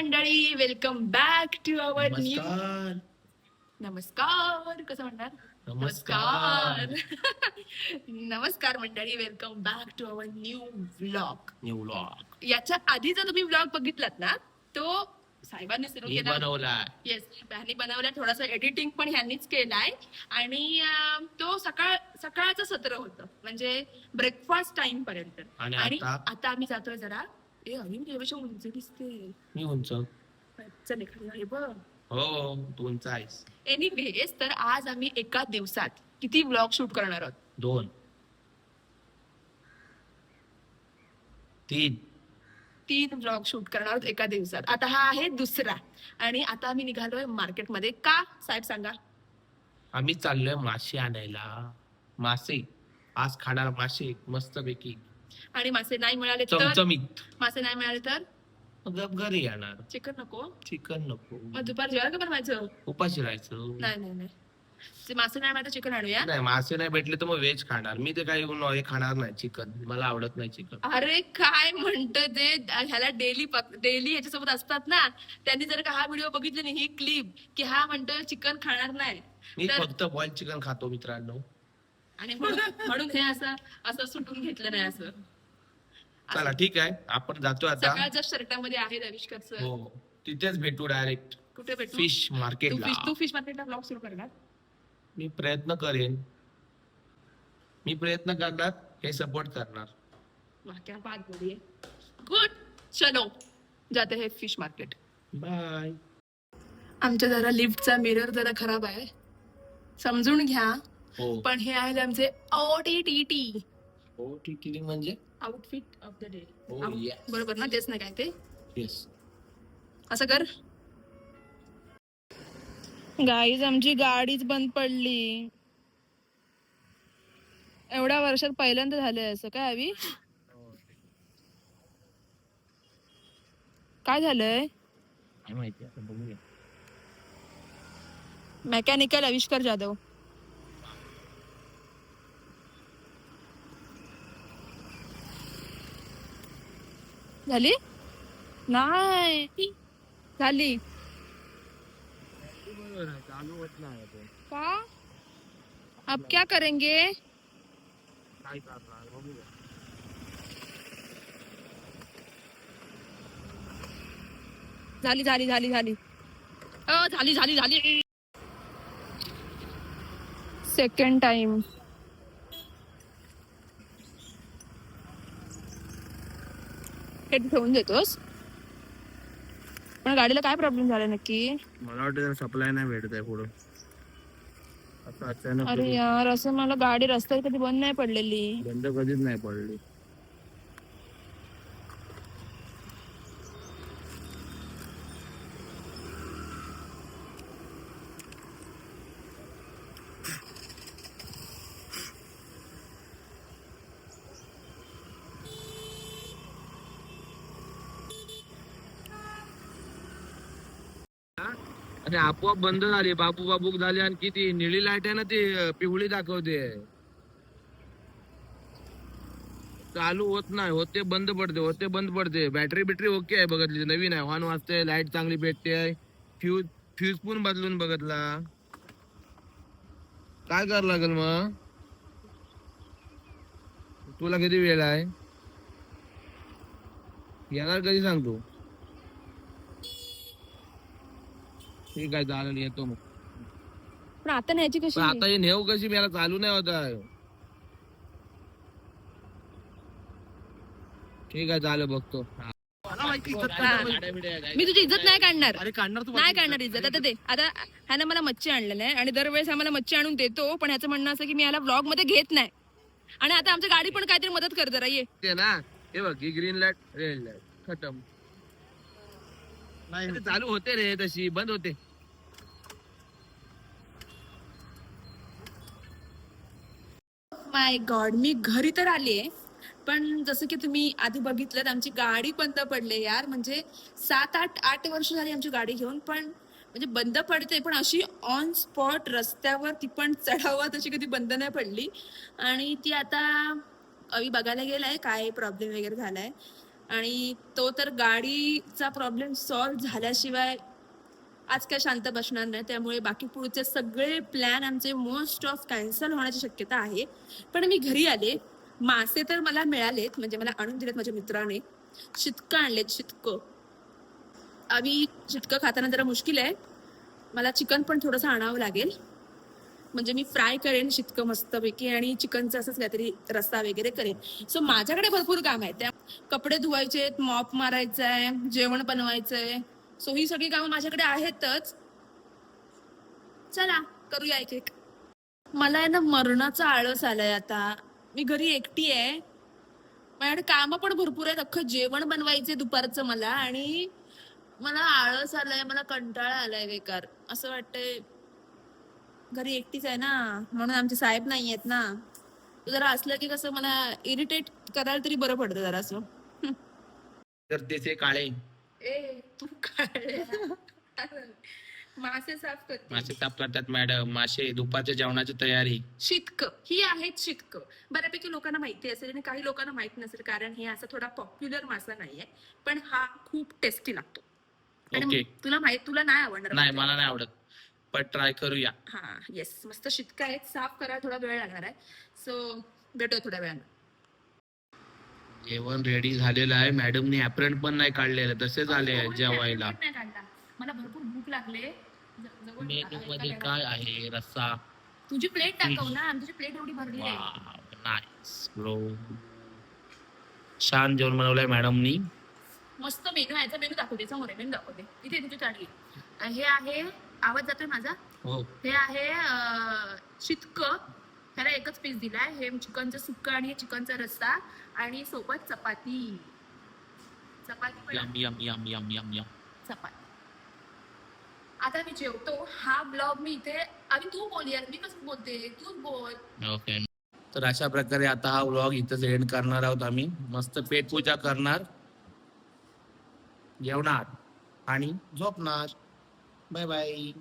मंडळी, welcome back to our new. नमस्कार. नमस्कार कसं म्हणणार? नमस्कार. नमस्कार मंडळी, welcome back to our new vlog. New vlog याच्या आधीचा तुम्ही व्लॉग बघितलात ना, तो साहेबांनी सुरू मी केला. बनवला. येस, ह्यांनी बनवला. थोडासा एडिटिंग पण ह्यांनीच केलाय. आणि तो सकाळचं सत्र होतं, म्हणजे ब्रेकफास्ट टाइम पर्यंत. आणि आता आम्ही जातोय जरा. अरे एवढ्या उंच दिसते. मी उंच. चल एखादी आहे बघ. हो, तू उंच आहेस. एनिवेज, तर आज आम्ही एका दिवसात किती व्लॉग शूट करणार आहोत? 2 3 व्लॉग शूट करणार आहोत एका दिवसात. आता हा आहे दुसरा. आणि आता आम्ही निघालोय मार्केटमध्ये. का साहेब सांगा? आम्ही चाललोय मासे आणायला. मासे आज खाणार, मासे मस्त पैकी. आणि मासे नाही मिळाले तर? चमचमीत. मासे नाही मिळाले तर मग घरी येणार. चिकन नको? चिकन नको. मग दुपार जेवायला का बनवायचं? उपाशी राहायचं. नाही, ते मासे नाही मिळाले तर चिकन आणूया. नाही, मासे नाही भेटले तर मग व्हेज खाणार. मी ते काही खाणार नाही चिकन. मला आवडत नाही चिकन. अरे काय म्हणतोय ते? ह्याला डेली ह्याच्यासोबत असतात ना, त्यांनी जर का हा व्हिडिओ बघितला नाही, ही क्लिप, की हा म्हणतोय चिकन खाणार नाही. मी फक्त बॉइल चिकन खातो मित्रांनो. आणि म्हणून हे असं सुटून घेतलं नाही. असं चला ठीक आहे, आपण जातो आता. सकाळच्या शर्टामध्ये आहे रविशकरचं. हो, तिथेच भेटू डायरेक्ट. कुठे भेटू? फिश मार्केटला. तू फिश मार्केटला ब्लॉग सुरू करणार? मी प्रयत्न करणार. हे सपोर्ट करणार. क्या बात बोलिये. गुड, चलो जाते हैं फिश मार्केट. बाय. आमच्या जरा लिफ्टचा मिरर जरा खराब आहे, समजून घ्या. हो. पण हे आहे आमचे OTT म्हणजे outfit of the day. Oh, yes. बरोबर ना? तेच नाही काय ते? येस. असं कर. गाईज, आमची गाडीच बंद पडली. एवढ्या वर्षात पहिल्यांदा झालंय असं. काय हवी? काय झालंय? काय माहिती, आता बघूया. मेकॅनिकल आविष्कार जाधव. झाली नाही? झाली चालू होत नाही का? अब क्या करेंगे? काय करणार, बघूया. झाली झाली झाली झाली झाली झाली झाली. Second time. हे ठेवून देतोस? पण गाडीला काय प्रॉब्लेम झाला नक्की? मला वाटतं सप्लाय नाही भेटत आहे पुढं. आता अचानक अरे यार, असं मला गाडी रस्त्यावर कधी बंद नाही पडलेली. बंद कधीच नाही पडली. अरे आपोआप बंद झाली. बाबू झाली. आणि किती निळी लाईट आहे ना, ती पिवळी दाखवते. चालू होत नाही. होते बंद पडते. बॅटरी ओके आहे, बघितली नवीन आहे. हॉर्न वाजते, लाईट चांगली भेटते. फ्यूज पण बदलून बघितला. काय करावं लागेल मग? तुला किती वेळ आहे? येणार कधी सांगतो? ठीक आहे, चालेल, येतो मग. पण आता न्यायची कशी? आता हे नेऊ कशी? मला चालू नाही होत आहे. ठीक आहे, चालेल, बघतो. मी तुझी इज्जत नाही काढणार. अरे काढणार तू. नाही काढणार इज्जत. आता आता ह्यानं मला मच्छी आणलेलं आहे आणि दरवेळेस आम्हाला मच्छी आणून देतो, पण ह्याचं म्हणणं असं की मी याला व्लॉग मध्ये घेत नाही. आणि आता आमची गाडी पण काहीतरी मदत कर जरा. ये ते ना, हे बघ, ही ग्रीन लाईट, रेड लाईट खतम. नाही चालू होते रे, तशी बंद होते. माय गॉड, मी घरी तर आलीये, पण जसं की तुम्ही आधी बघितलं, आमची गाडी बंद पडली यार. म्हणजे 7-8 वर्ष झाली आमची गाडी घेऊन, पण म्हणजे बंद पडते, पण अशी ऑन स्पॉट रस्त्यावर, ती पण चढावा, तशी कधी बंद नाही पडली. आणि ती आता अवी बघायला गेलाय काय प्रॉब्लेम वगैरे झालाय. आणि तो तर गाडीचा प्रॉब्लेम सॉल्व्ह झाल्याशिवाय आज काय शांत बसणार नाही. त्यामुळे बाकी पुढचे सगळे प्लॅन आमचे मोस्ट ऑफ कॅन्सल होण्याची शक्यता आहे. पण मी घरी आले, मासे तर मला मिळालेत, म्हणजे मला आणून दिलेत माझ्या मित्राने. शितकं आणलेत, शितकं. आम्ही शितकं खाताना जरा मुश्किल आहे. मला चिकन पण थोडंसं आणावं लागेल. म्हणजे मी फ्राय करेन शितकं मस्तपैकी आणि चिकनचं असंच काहीतरी रस्सा वगैरे करेन. सो माझ्याकडे भरपूर काम आहे. त्या कपडे धुवायचे, मॉप मारायचं आहे, जेवण बनवायचंय. सो ही सगळी कामं माझ्याकडे आहेतच. चला करूया एक एक. मला आहे ना मरणाचा आळस आलाय आता. मी घरी एकटी आहे, माझ्याकडे कामं पण भरपूर आहेत. अख्खं जेवण बनवायचंय दुपारचं मला, आणि मला आळस आलाय, मला कंटाळा आलाय बेकार. असं वाटतंय घरी एकटीच आहे ना, म्हणून आमचे साहेब नाही आहेत ना. तो जरा असलं की कसं मला इरिटेट करायला तरी बरं पडतं जरा असं. तर त्याचे काळे ए तू काय मासे साफ करते. मासे साफ करतात मॅडम. मासे दुपारच्या जेवणाची तयारी. शितकं ही आहेत शितकं. बऱ्यापैकी लोकांना माहिती असेल आणि काही लोकांना माहित नसेल, कारण हे असा थोडा पॉप्युलर मासा नाहीये, पण हा खूप टेस्टी लागतो. आणि ओके. तुला नाही आवडणार नाही बहुतेक. मला नाही आवडत, पण ट्राय करूया. हा येस, मस्त शितकं आहेत. साफ करायला थोडा वेळ लागणार आहे. सो भेटूया थोड्या वेळानं. जेवण रेडी झालेलं आहे. मॅडमने ऍप्रन पण नाही काढलेलं, तसेच आले आहेत कोणी जेवायला. नाही काढला. मला भरपूर भूक लागले. जवळ मेनू एका मध्ये वेळा. काय आहे? रस्सा. तुझी प्लेट दाखव ना, तुझी प्लेट एवढी भरली आहे. Wow nice bro. छान जेवण बनवलंय मॅडमनी. मस्त मेनू आहे. मेनू दाखवते, समोर आहे मेनू दाखवते. इथे तुझी थाळी आहे. हे आहे, आवाज जातोय माझा. हो. हे आहे शितकं. त्याला एकच पीस दिलाय. हे चिकनचं सुक्क आणि चिकनचा रस्सा आणि सोबत चपाती. चपाती पण yum yum yum yum yum yum. चपाती. आता मी जेवतो. हा ब्लॉग मी इथे, आणि तू बोल यार, मी कसं बोलते, तूच बोल. ओके. तर अशा प्रकारे आता हा व्लॉग इथंच एंड करणार आहोत आम्ही. मस्त पेट पूजा करणार, जेवणार आणि झोपणार. Bye bye.